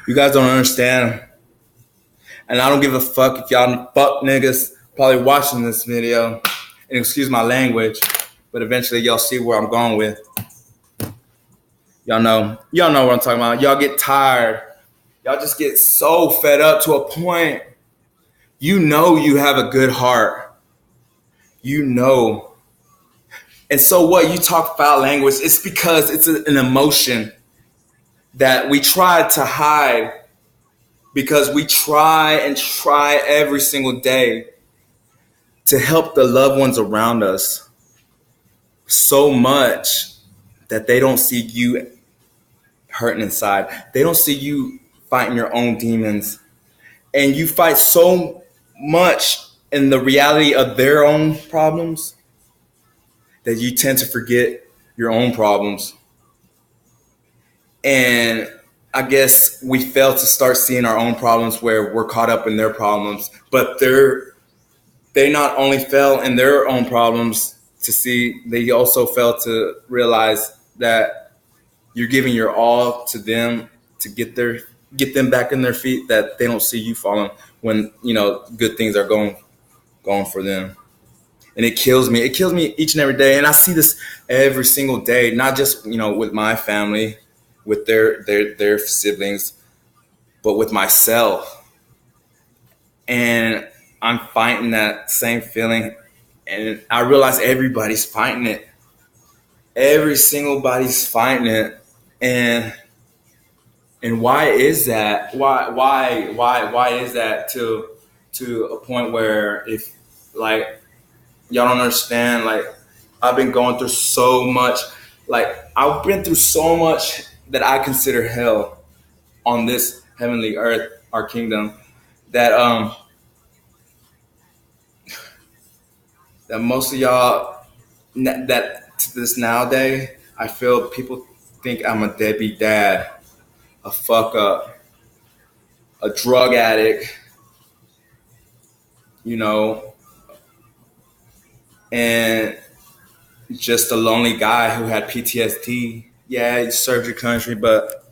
You guys don't understand. And I don't give a fuck if y'all fuck niggas probably watching this video. And excuse my language, but eventually y'all see where I'm going with. Y'all know what I'm talking about. Y'all get tired. Y'all just get so fed up to a point. You know you have a good heart. You know. And so what? You talk foul language. It's because it's an emotion that we try to hide, because we try every single day to help the loved ones around us so much that they don't see you hurting inside. They don't see you fighting your own demons. And you fight so much in the reality of their own problems that you tend to forget your own problems. And I guess we fail to start seeing our own problems where we're caught up in their problems. But they not only fell in their own problems to see, they also fail to realize that you're giving your all to them to get them back in their feet, that they don't see you falling when, good things are going for them. And it kills me. It kills me each and every day. And I see this every single day, not just, with my family, with their siblings, but with myself. And I'm fighting that same feeling. And I realize everybody's fighting it. Every single body's fighting it. And why is that? Why is that to a point where, if like y'all don't understand, like I've been going through so much, like I've been through so much that I consider hell on this heavenly earth, our kingdom, that that most of y'all, that to this nowadays, I feel people think I'm a deadbeat dad, a fuck up, a drug addict, and just a lonely guy who had PTSD. Yeah, you served your country, but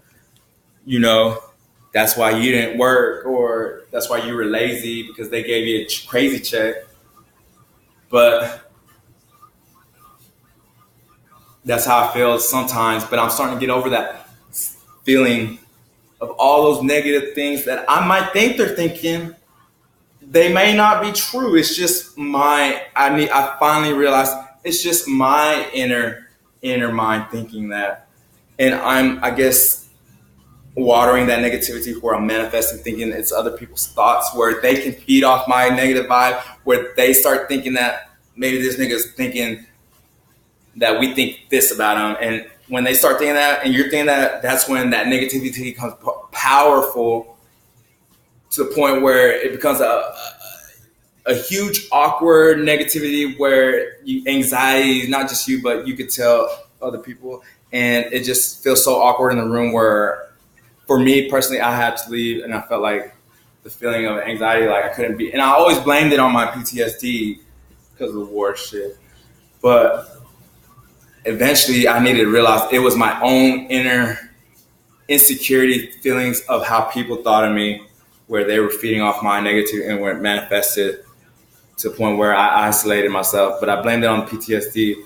that's why you didn't work, or that's why you were lazy, because they gave you a crazy check. But that's how I feel sometimes. But I'm starting to get over that feeling of all those negative things that I might think they're thinking. They may not be true. It's just I finally realized it's just my inner mind thinking that. And I guess, watering that negativity, where I'm manifesting thinking it's other people's thoughts, where they can feed off my negative vibe, where they start thinking that maybe this nigga's thinking that we think this about him. And when they start thinking that, and you're thinking that, that's when that negativity becomes powerful, to the point where it becomes a huge awkward negativity, where anxiety, not just you, but you could tell other people. And it just feels so awkward in the room, where for me personally, I had to leave, and I felt like the feeling of anxiety, like I couldn't be. And I always blamed it on my PTSD because of the war shit. But eventually I needed to realize it was my own inner insecurity feelings of how people thought of me, where they were feeding off my negative, and where it manifested to the point where I isolated myself. But I blamed it on PTSD,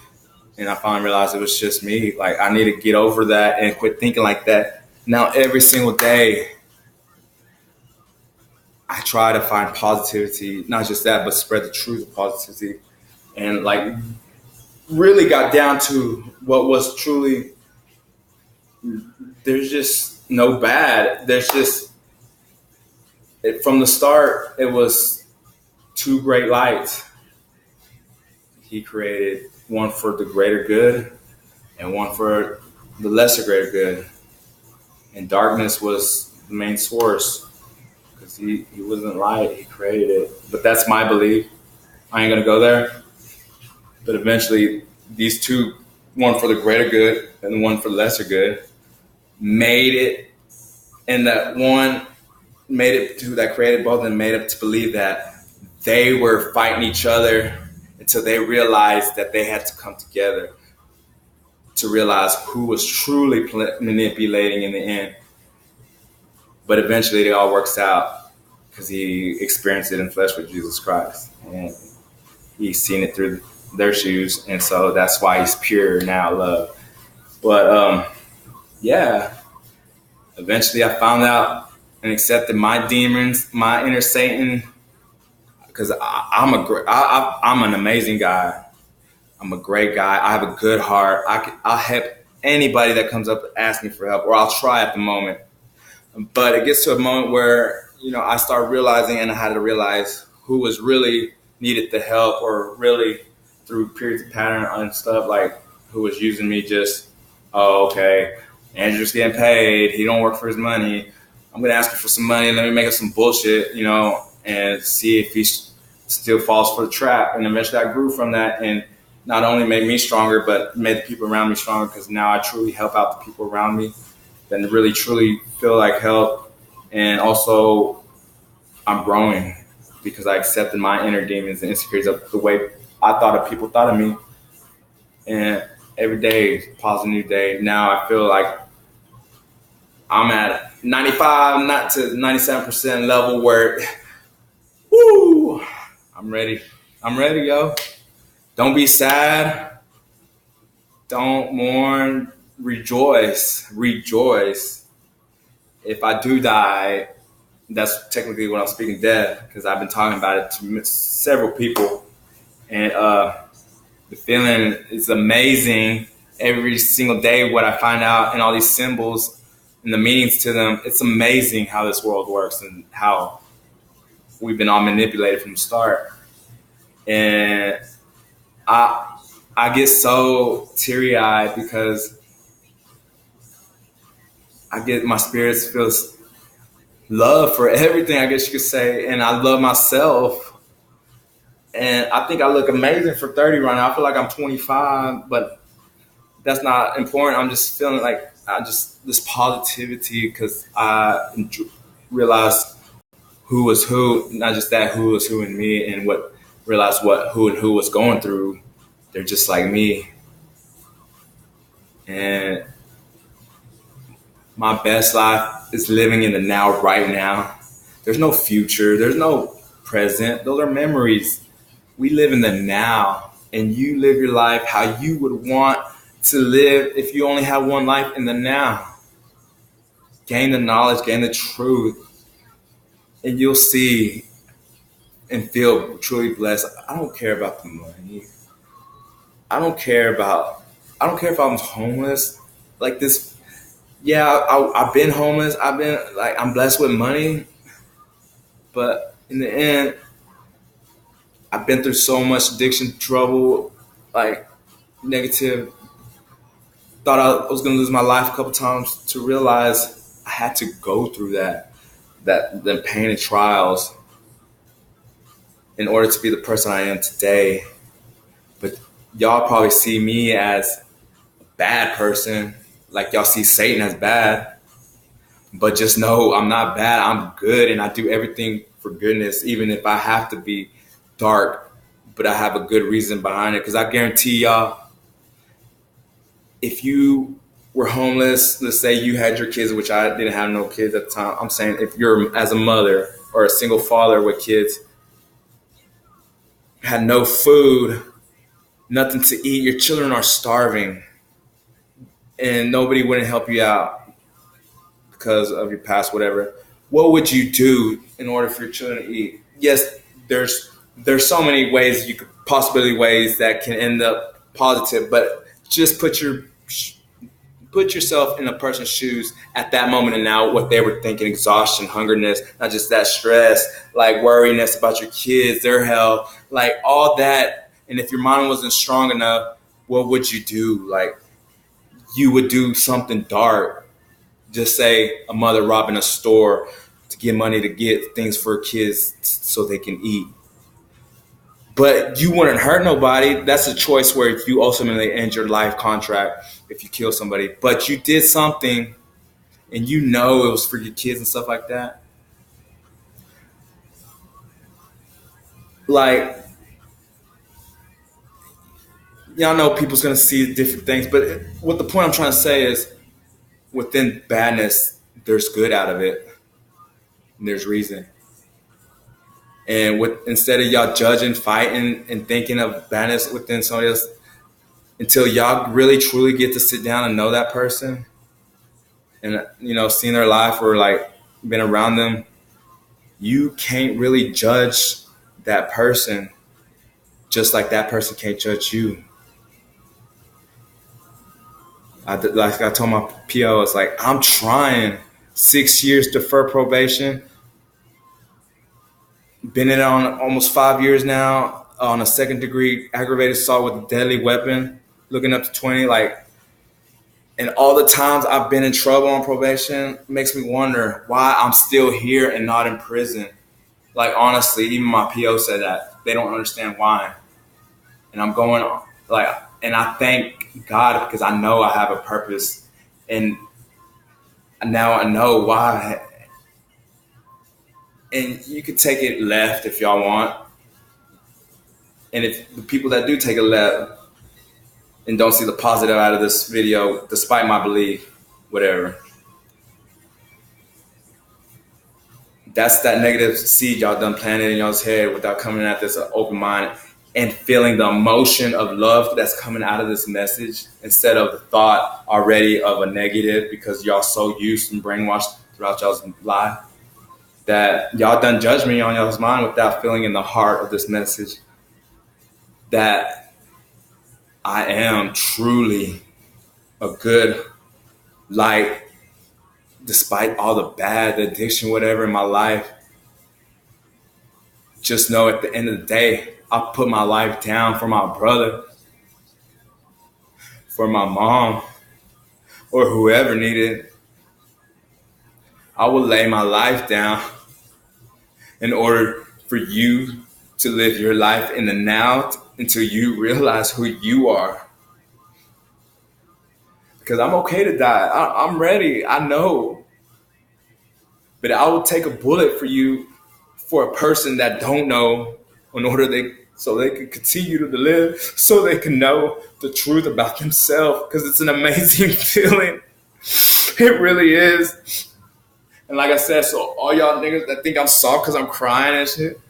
and I finally realized it was just me. Like, I need to get over that and quit thinking like that. Now, every single day, I try to find positivity, not just that, but spread the truth of positivity. And like, really got down to what was truly, there's just no bad. There's just, from the start, it was two great lights. He created one for the greater good and one for the lesser greater good. And darkness was the main source, because he wasn't light, he created it. But that's my belief. I ain't gonna go there. But eventually, these two, one for the greater good and one for the lesser good, made it. And that one made it to, that created both, and made it to believe that they were fighting each other until they realized that they had to come together to realize who was truly manipulating in the end. but eventually it all works out because he experienced it in flesh with Jesus Christ, and he's seen it through their shoes, and so that's why he's pure now, love. But yeah, eventually I found out and accepted my demons, my inner Satan, because I'm an amazing guy. I'm a great guy. I have a good heart. I'll help anybody that comes up and asks me for help, or I'll try at the moment. But it gets to a moment where, I start realizing, and I had to realize who was really needed the help, or really through periods of pattern and stuff, like who was using me just, oh, okay, Andrew's getting paid. He don't work for his money. I'm going to ask him for some money. Let me make up some bullshit, and see if he still falls for the trap. And eventually I grew from that, and not only made me stronger, but made the people around me stronger, because now I truly help out the people around me that really, truly feel like help. And also, I'm growing because I accepted my inner demons and insecurities of the way I thought of people thought of me. And every day is a positive new day. Now I feel like I'm at 95, not to 97% level where, woo, I'm ready. I'm ready, yo. Don't be sad. Don't mourn. Rejoice. Rejoice. If I do die, that's technically what I'm speaking death, because I've been talking about it to several people. And the feeling is amazing every single day, what I find out, and all these symbols and the meanings to them. It's amazing how this world works and how we've been all manipulated from the start. And I get so teary-eyed because my spirits feels love for everything, I guess you could say, and I love myself. And I think I look amazing for 30 right now. I feel like I'm 25, but that's not important. I'm just feeling like this positivity, because I realized who was who, not just that, who was who in me, and realized who and who was going through. They're just like me. And my best life is living in the now, right now. There's no future. There's no present. Those are memories. We live in the now, and you live your life how you would want to live if you only have one life in the now. Gain the knowledge, gain the truth, and you'll see and feel truly blessed. I don't care about the money. I don't care if I'm homeless. Like this, yeah, I've been homeless. I'm blessed with money. But in the end, I've been through so much addiction, trouble, like negative. Thought I was going to lose my life a couple times, to realize I had to go through the pain and trials in order to be the person I am today. But y'all probably see me as a bad person, like y'all see Satan as bad. But just know I'm not bad. I'm good, and I do everything for goodness, even if I have to be dark. But I have a good reason behind it, because I guarantee y'all, if you were homeless, let's say you had your kids, which I didn't have no kids at the time. I'm saying if you're, as a mother or a single father with kids, had no food, nothing to eat, your children are starving, and nobody wouldn't help you out because of your past, whatever. What would you do in order for your children to eat? Yes, there's so many ways ways that can end up positive, but just put yourself in a person's shoes at that moment and now, what they were thinking: exhaustion, hungerness, not just that, stress, like worriness about your kids, their health, like all that. And if your mind wasn't strong enough, what would you do? Like, you would do something dark. Just say a mother robbing a store to get money to get things for kids so they can eat. But you wouldn't hurt nobody. That's a choice where you ultimately end your life contract if you kill somebody. But you did something, and it was for your kids and stuff like that. Like, y'all know people's going to see different things. But what the point I'm trying to say is, within badness, there's good out of it. and there's reason. And instead of y'all judging, fighting, and thinking of badness within somebody else, until y'all really truly get to sit down and know that person, and seen their life or like been around them, you can't really judge that person just like that person can't judge you. Like I told my PO, it's like, I'm trying 6 years defer probation. Been in it on almost 5 years now on a second degree aggravated assault with a deadly weapon, looking up to 20. Like, and all the times I've been in trouble on probation makes me wonder why I'm still here and not in prison. Like, honestly, even my PO said that they don't understand why. And I'm going like, and I thank God because I know I have a purpose, and now I know why. And you can take it left if y'all want. And if the people that do take it left and don't see the positive out of this video, despite my belief, whatever, that's that negative seed y'all done planted in y'all's head without coming at this open mind and feeling the emotion of love that's coming out of this message instead of the thought already of a negative, because y'all so used and brainwashed throughout y'all's life that y'all done judge me on y'all's mind without feeling in the heart of this message that I am truly a good light despite all the bad, the addiction, whatever in my life. Just know at the end of the day, I put my life down for my brother, for my mom, or whoever needed. I will lay my life down in order for you to live your life in the now until you realize who you are. Because I'm okay to die. I'm ready. I know. But I will take a bullet for you, for a person that don't know, in order so they can continue to live, so they can know the truth about themselves. Because it's an amazing feeling. It really is. And like I said, so all y'all niggas that think I'm soft because I'm crying and shit,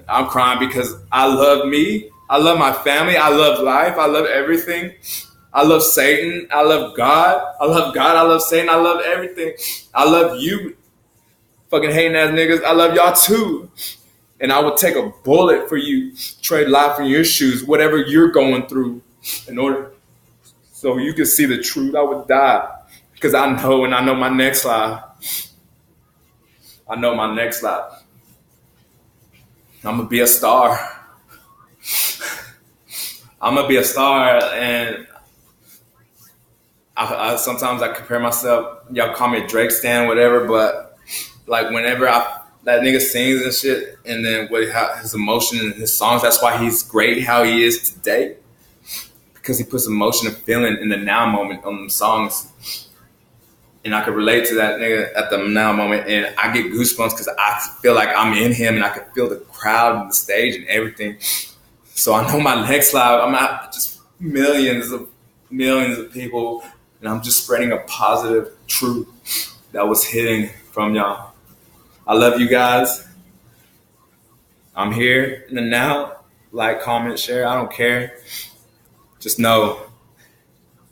I'm crying because I love me. I love my family. I love life. I love everything. I love Satan. I love God. I love God. I love Satan. I love everything. I love you, fucking hating ass niggas. I love y'all too. And I would take a bullet for you, trade life in your shoes, whatever you're going through, in order so you can see the truth. I would die because I know, and I know my next life. I know my next life. I'm going to be a star. I'm going to be a star, and I sometimes I compare myself. Y'all call me a Drake stan, whatever, but like whenever that nigga sings and shit, and then his emotion and his songs, that's why he's great how he is today, because he puts emotion and feeling in the now moment on them songs. And I could relate to that nigga at the now moment, and I get goosebumps because I feel like I'm in him, and I can feel the crowd and the stage and everything. So I know my next live, I'm not just millions of people, and I'm just spreading a positive truth that was hidden from y'all. I love you guys. I'm here in the now. Like, comment, share. I don't care. Just know,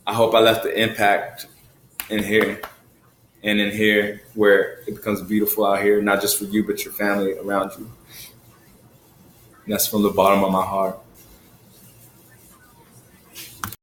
I hope I left the impact in here. And in here, where it becomes beautiful out here, not just for you, but your family around you. And that's from the bottom of my heart.